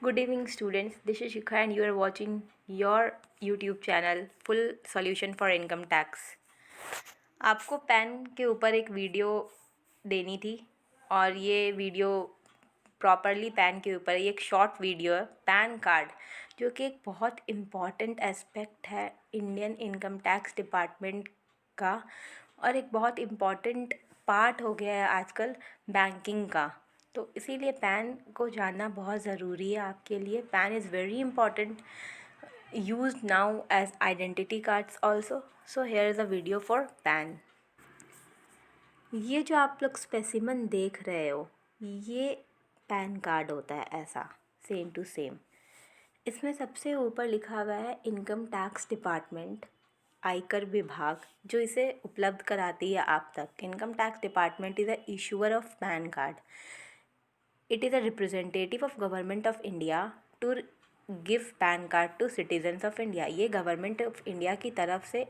Good evening, students. This is Shikha, and you are watching your YouTube channel Full Solution for Income Tax. आपको pan के ऊपर एक video देनी थी और ये वीडियो प्रॉपरली पैन के ऊपर ये एक शॉर्ट वीडियो है पैन कार्ड, जो कि एक बहुत इम्पॉर्टेंट एस्पेक्ट है इंडियन इनकम टैक्स डिपार्टमेंट का और एक बहुत इम्पॉर्टेंट पार्ट हो गया है आजकल बैंकिंग का। तो इसीलिए पैन को जानना बहुत ज़रूरी है आपके लिए। Pan is very important, used now as identity cards also. So here is a video for PAN. ये जो आप लोग स्पेसिमन देख रहे हो ये पैन कार्ड होता है, ऐसा सेम टू सेम। इसमें सबसे ऊपर लिखा हुआ है इनकम टैक्स डिपार्टमेंट, आयकर विभाग जो इसे उपलब्ध कराती है आप तक। Income tax department is a issuer of PAN card. It is a representative of government of India to give PAN card to citizens of India. ये गवर्नमेंट ऑफ इंडिया की तरफ से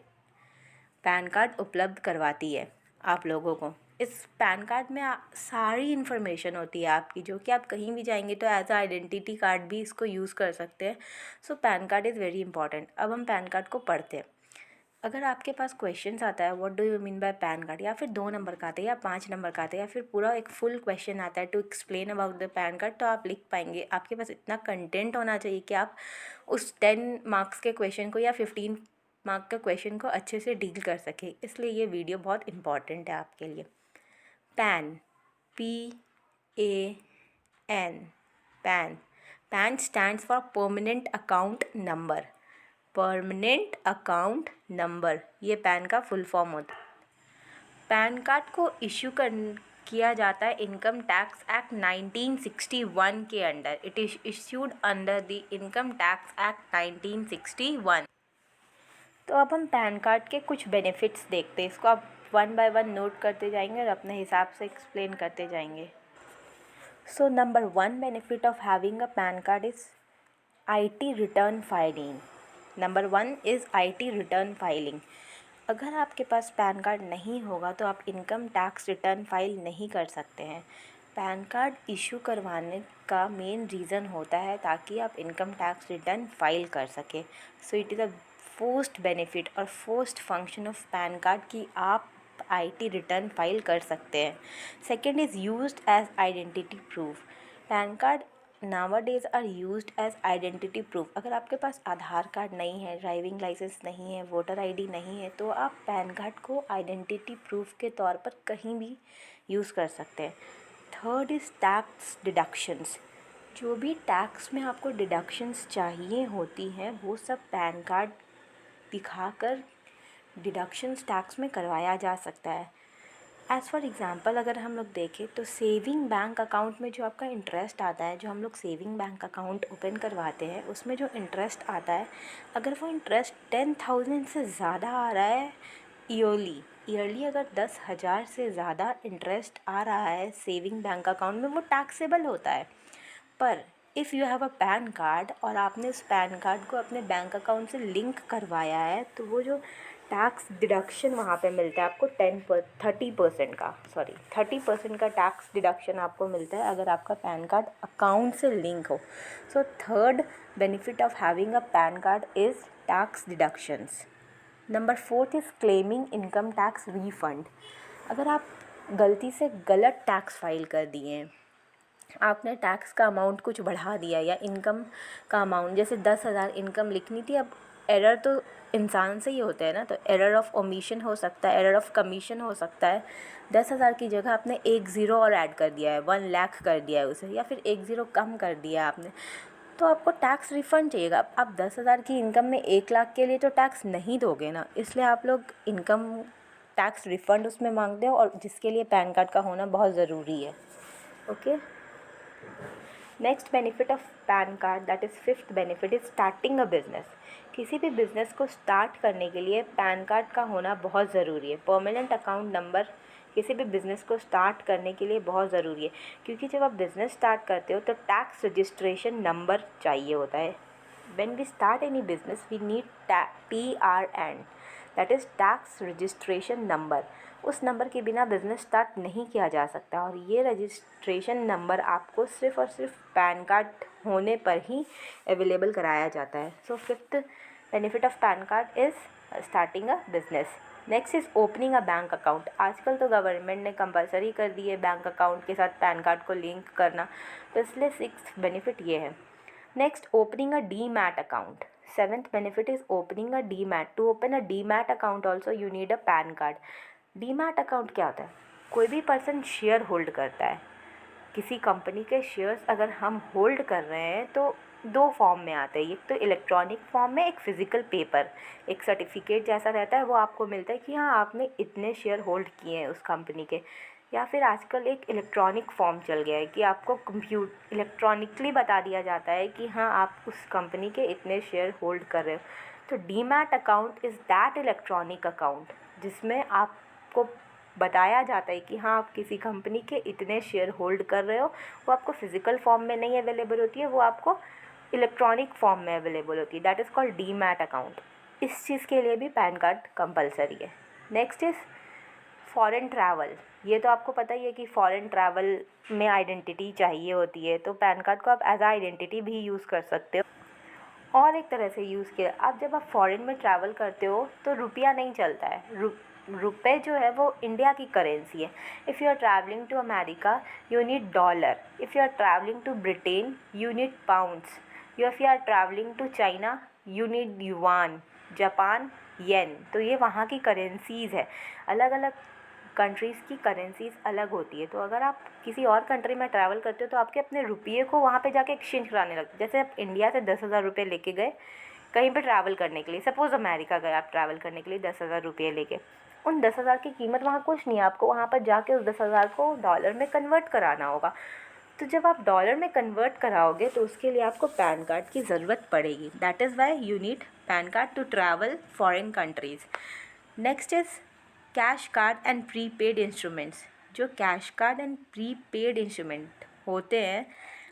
पैन कार्ड उपलब्ध करवाती है आप लोगों को। इस पैन कार्ड में सारी इन्फॉर्मेशन होती है आपकी, जो कि आप कहीं भी जाएंगे तो एज अ आइडेंटिटी कार्ड भी इसको यूज़ कर सकते हैं। So PAN card is very important. अब हम पैन कार्ड को पढ़ते हैं। अगर आपके पास क्वेश्चंस आता है what do you mean by pan card, या फिर 2 नंबर का आता है या 5 नंबर का आता है या फिर पूरा एक फुल क्वेश्चन आता है to explain about the PAN card, तो आप लिख पाएंगे। आपके पास इतना कंटेंट होना चाहिए कि आप उस 10 मार्क्स के क्वेश्चन को या 15 मार्क का क्वेश्चन को अच्छे से डील कर सके। इसलिए ये वीडियो बहुत इंपॉर्टेंट है आपके लिए। Pan, PAN, pan. Pan stands for permanent account number. Permanent account number ये पैन का फुल फॉर्म होता है। पैन कार्ड को इशू किया जाता है इनकम टैक्स एक्ट 1961 के under. It is issued under the income tax act 1961। तो अब हम पैन कार्ड के कुछ बेनिफिट्स देखते हैं। इसको आप 1 बाय 1 नोट करते जाएंगे और अपने हिसाब से एक्सप्लेन करते जाएंगे। So number 1 benefit of having a PAN card is IT return filing. Number 1 is IT return filing. अगर आपके पास पैन कार्ड नहीं होगा तो आप इनकम टैक्स रिटर्न फाइल नहीं कर सकते हैं। पैन कार्ड इशू करवाने का मेन रीज़न होता है ताकि आप इनकम टैक्स रिटर्न फाइल कर सकें। So it is a first benefit और first function of PAN card कि आप IT रिटर्न फाइल कर सकते हैं। Second is used as identity proof. PAN card nowadays are used as identity proof. अगर आपके पास आधार कार्ड नहीं है, ड्राइविंग लाइसेंस नहीं है, वोटर ID नहीं है, तो आप पैन कार्ड को आइडेंटिटी प्रूफ के तौर पर कहीं भी यूज़ कर सकते हैं। Third is tax deductions. जो भी टैक्स में आपको डिडक्शंस चाहिए होती हैं वो सब पैन कार्ड दिखाकर डिडक्शंस टैक्स में करवाया जा सकता है। एज़ फॉर एग्ज़ाम्पल अगर हम लोग देखें तो सेविंग बैंक अकाउंट में जो आपका इंटरेस्ट आता है, जो हम लोग सेविंग बैंक अकाउंट ओपन करवाते हैं उसमें जो इंटरेस्ट आता है, अगर वो इंटरेस्ट 10,000 से ज़्यादा आ रहा है ईयरली अगर 10,000 से ज़्यादा इंटरेस्ट आ रहा है सेविंग बैंक अकाउंट में, वो टैक्सेबल होता है। पर if you have a PAN card और आपने उस पैन कार्ड को अपने बैंक अकाउंट से लिंक करवाया है, तो वो जो टैक्स डिडक्शन वहाँ पे मिलता है आपको 30% का टैक्स डिडक्शन आपको मिलता है अगर आपका पैन कार्ड अकाउंट से लिंक हो। So third benefit of having a PAN card is tax deductions. Number 4 is claiming income tax refund. अगर आप गलती से गलत टैक्स फाइल कर दिए हैं, आपने टैक्स का अमाउंट कुछ बढ़ा दिया या इनकम का अमाउंट, जैसे 10,000 इनकम लिखनी थी, अब एरर तो इंसान से ही होता है ना, तो एरर ऑफ ओमिशन हो सकता है, एरर ऑफ कमीशन हो सकता है। 10,000 की जगह आपने एक ज़ीरो और ऐड कर दिया है, 1 लाख कर दिया है उसे, या फिर एक ज़ीरो कम कर दिया है आपने, तो आपको टैक्स रिफ़ंड चाहिएगा। आप 10,000 की इनकम में 1 लाख के लिए तो टैक्स नहीं दोगे ना, इसलिए आप लोग इनकम टैक्स रिफ़ंड उसमें मांगते हो, और जिसके लिए पैन कार्ड का होना बहुत ज़रूरी है। Okay, next benefit of PAN card, that is fifth benefit, is starting a business. किसी भी बिज़नेस को स्टार्ट करने के लिए पैन कार्ड का होना बहुत ज़रूरी है। परमानेंट अकाउंट नंबर किसी भी बिज़नेस को स्टार्ट करने के लिए बहुत ज़रूरी है, क्योंकि जब आप बिज़नेस स्टार्ट करते हो तो टैक्स रजिस्ट्रेशन नंबर चाहिए होता है। When we start any business we need TRN, that is tax registration number. उस नंबर के बिना बिज़नेस स्टार्ट नहीं किया जा सकता। और ये रजिस्ट्रेशन नंबर आपको सिर्फ़ और सिर्फ पैन कार्ड होने पर ही अवेलेबल कराया जाता है। So fifth benefit of PAN card is starting a business. Next is opening a bank account. आजकल तो गवर्नमेंट ने कंपलसरी कर दी है बैंक अकाउंट के साथ पैन कार्ड को लिंक करना, तो इसलिए सिक्स्थ बेनिफिट ये है। Next, opening a demat account. Seventh benefit is opening a demat. To open a demat account also you need a PAN card. Demat account क्या होता है? कोई भी पर्सन शेयर होल्ड करता है, किसी कंपनी के शेयर्स अगर हम होल्ड कर रहे हैं तो दो फॉर्म में आते हैं, एक तो इलेक्ट्रॉनिक फॉर्म में, एक फिज़िकल पेपर, एक सर्टिफिकेट जैसा रहता है, वो आपको मिलता है कि हाँ आपने इतने शेयर होल्ड किए हैं उस कंपनी के। या फिर आजकल एक इलेक्ट्रॉनिक फॉर्म चल गया है कि आपको इलेक्ट्रॉनिकली बता दिया जाता है कि हाँ आप उस कंपनी के इतने शेयर होल्ड कर रहे हो। तो demat account is that electronic account जिसमें आपको बताया जाता है कि हाँ आप किसी कंपनी के इतने शेयर होल्ड कर रहे हो। वो आपको फिज़िकल फॉर्म में नहीं अवेलेबल होती है, वो आपको इलेक्ट्रॉनिक फॉर्म में अवेलेबल होती है। That is called demat account. इस चीज़ के लिए भी पैन कार्ड कंपलसरी है। Next is foreign travel. ये तो आपको पता ही है कि फॉरेन ट्रैवल में आइडेंटिटी चाहिए होती है, तो पैन कार्ड को आप एज आ आइडेंटिटी भी यूज़ कर सकते हो। और एक तरह से यूज़ किया, अब जब आप फॉरेन में ट्रैवल करते हो तो रुपया नहीं चलता है, रुपए जो है वो इंडिया की करेंसी है। If you are travelling to America you need dollar, if you are travelling to Britain you need pounds, if you are travelling to China you need yuan, Japan yen. तो ये वहाँ की currencies है, अलग अलग countries की currencies अलग होती है। तो अगर आप किसी और कंट्री में ट्रैवल करते हो तो आपके अपने रुपये को वहाँ पे जाके एक्सचेंज कराने लगते। जैसे आप इंडिया से 10,000 रुपये लेके गए कहीं पे ट्रैवल करने के लिए, सपोज़ अमेरिका गए आप ट्रैवल करने के लिए 10,000 रुपये लेके, उन 10,000 की कीमत वहाँ कुछ नहीं है, आपको वहाँ पर जाके उस 10,000 को डॉलर में कन्वर्ट कराना होगा। तो जब आप डॉलर में कन्वर्ट कराओगे तो उसके लिए आपको पैन कार्ड की ज़रूरत पड़ेगी। That is why you need PAN card to travel foreign countries. Next is cash card and prepaid instruments. जो cash card and prepaid instrument होते हैं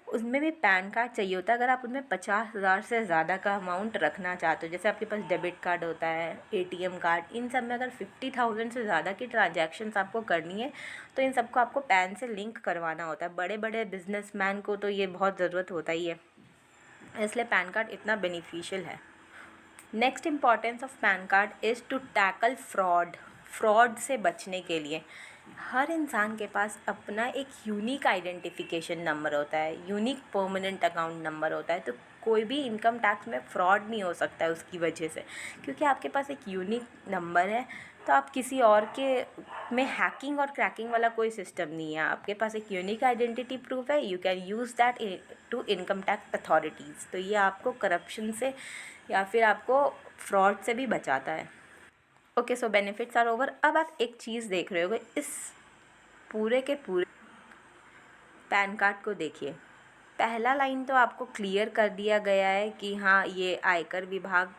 उसमें भी पैन कार्ड चाहिए होता है अगर आप उनमें 50,000 से ज़्यादा का अमाउंट रखना चाहते हो। जैसे आपके पास डेबिट कार्ड होता है, एटीएम कार्ड, इन सब में अगर 50,000 से ज़्यादा की ट्रांजैक्शंस आपको करनी है तो इन सबको आपको पैन से लिंक करवाना होता है। बड़े बड़े बिजनेसमैन को तो ये बहुत ज़रूरत होता ही है, इसलिए पैन कार्ड इतना बेनिफिशियल है। Next importance of PAN card is to tackle fraud से बचने के लिए। हर इंसान के पास अपना एक यूनिक आइडेंटिफिकेशन नंबर होता है, यूनिक परमानेंट अकाउंट नंबर होता है। तो कोई भी इनकम टैक्स में फ्रॉड नहीं हो सकता है उसकी वजह से, क्योंकि आपके पास एक यूनिक नंबर है। तो आप किसी और के में हैकिंग और क्रैकिंग वाला कोई सिस्टम नहीं है, आपके पास एक यूनिक आइडेंटिटी प्रूफ है, you can use that to income tax authorities. तो ये आपको करप्शन से या फिर आपको फ्रॉड से भी बचाता है। Okay, so benefits are over. अब आप एक चीज़ देख रहे होगे, इस पूरे के पूरे पैन कार्ड को देखिए। पहला लाइन तो आपको क्लियर कर दिया गया है कि हाँ ये आयकर विभाग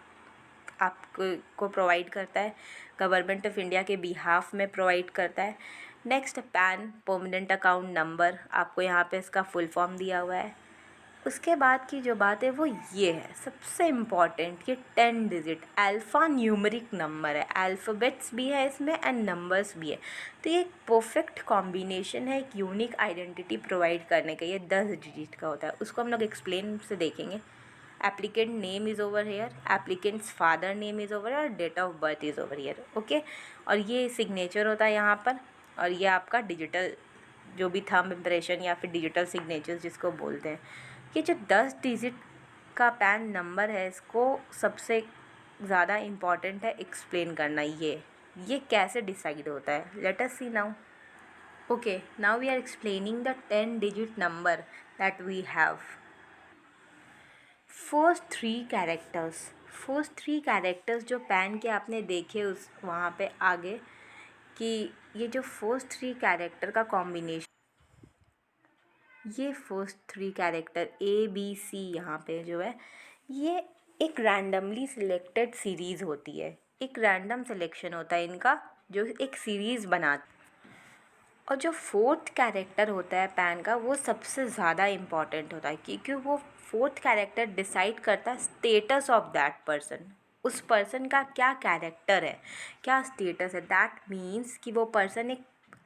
आपको प्रोवाइड करता है, गवर्नमेंट ऑफ इंडिया के बिहाफ में प्रोवाइड करता है। Next, pan permanent account number, आपको यहाँ पे इसका फुल फॉर्म दिया हुआ है। उसके बाद की जो बात है वो ये है सबसे इम्पॉर्टेंट, ये 10 डिजिट अल्फ़ा न्यूमेरिक नंबर है, अल्फ़ाबेट्स भी है इसमें एंड नंबर्स भी है। तो ये एक परफेक्ट कॉम्बिनेशन है एक यूनिक आइडेंटिटी प्रोवाइड करने का। ये 10 डिजिट का होता है, उसको हम लोग एक्सप्लेन से देखेंगे। Applicant name is over here, applicant's father name is over here, date of birth is over here. Okay, और ये सिग्नेचर होता है यहाँ पर, और ये आपका डिजिटल जो भी थंब इम्प्रेशन या फिर डिजिटल सिग्नेचर्स जिसको बोलते हैं। ये जो 10 डिजिट का पैन नंबर है इसको सबसे ज़्यादा इम्पॉर्टेंट है एक्सप्लेन करना। ये कैसे डिसाइड होता है, let us see now. Okay, now we are explaining the 10 digit number that we have. First three characters जो पैन के आपने देखे उस वहाँ पे आगे कि ये जो फर्स्ट थ्री कैरेक्टर का कॉम्बिनेशन, ये फर्स्ट थ्री कैरेक्टर ABC यहाँ पे जो है ये एक रैंडमली सिलेक्टेड सीरीज़ होती है, एक रैंडम सिलेक्शन होता है इनका जो एक सीरीज़ बनाती। और जो फोर्थ कैरेक्टर होता है पैन का वो सबसे ज़्यादा इम्पॉर्टेंट होता है क्योंकि वो फोर्थ कैरेक्टर डिसाइड करता है स्टेटस ऑफ दैट पर्सन, उस पर्सन का क्या कैरेक्टर है, क्या स्टेटस है। दैट मीन्स कि वो पर्सन एक,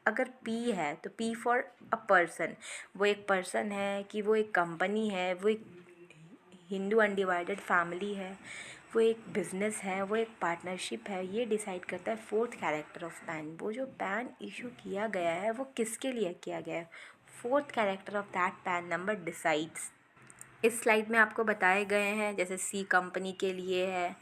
अगर पी है तो पी फॉर अ पर्सन, वो एक पर्सन है कि वो एक कंपनी है, वो एक हिंदू अनडिवाइडेड फैमिली है, वो एक बिज़नेस है, वो एक पार्टनरशिप है, ये डिसाइड करता है फोर्थ कैरेक्टर ऑफ पैन। वो जो पैन इशू किया गया है वो किसके लिए किया गया है, fourth character of that pan number decides. इस स्लाइड में आपको बताए गए हैं, जैसे सी कंपनी के लिए है,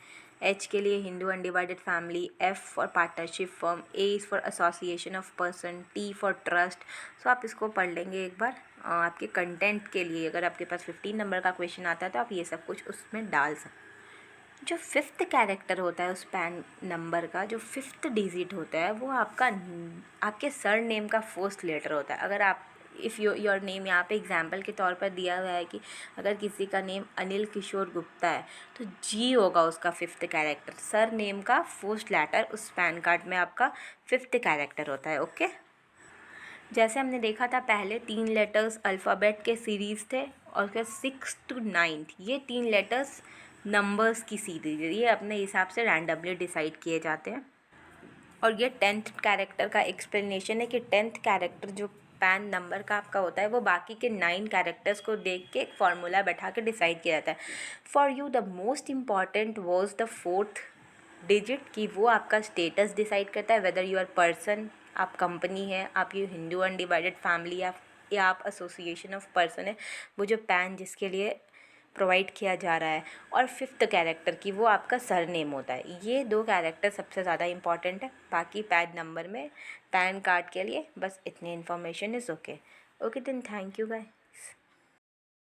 एच के लिए Hindu undivided family, F for partnership firm, A is for association of person, T for trust. So आप इसको पढ़ लेंगे एक बार आपके कंटेंट के लिए। अगर आपके पास 15 नंबर का क्वेश्चन आता है तो आप ये सब कुछ उसमें डाल सकते। जो फिफ्थ कैरेक्टर होता है उस पैन नंबर का, जो फिफ्थ डिजिट होता है वो आपके सर नेम का फर्स्ट लेटर होता है। अगर आप इफ़ योर नेम यहाँ पे एग्जाम्पल के तौर पर दिया हुआ है कि अगर किसी का नेम अनिल किशोर गुप्ता है तो जी होगा उसका फिफ्थ कैरेक्टर। सर नेम का फर्स्ट लेटर उस पैन कार्ड में आपका फिफ्थ कैरेक्टर होता है। ओके, जैसे हमने देखा था पहले 3 लेटर्स अल्फ़ाबेट के सीरीज़ थे और फिर 6 to 9 ये 3 लेटर्स नंबर्स की सीरीज है। ये अपने हिसाब से रैंडमली डिसाइड किए जाते हैं। और ये 10th कैरेक्टर का एक्सप्लेनेशन है कि 10th कैरेक्टर जो पैन नंबर का आपका होता है वो बाकी के 9 कैरेक्टर्स को देख के एक फार्मूला बैठा के डिसाइड किया जाता है। For you the most important was the fourth digit, कि वो आपका स्टेटस डिसाइड करता है, वेदर यू आर पर्सन, आप कंपनी है, आप ये हिंदू अनडिवाइडेड फैमिली या आप एसोसिएशन ऑफ पर्सन है, वो जो पैन जिसके लिए प्रोवाइड किया जा रहा है। और फिफ्थ कैरेक्टर की वो आपका सरनेम होता है। ये 2 कैरेक्टर सबसे ज़्यादा इंपॉर्टेंट है। बाकी पैन नंबर में पैन कार्ड के लिए बस इतनी information is okay. Okay then, thank you bye.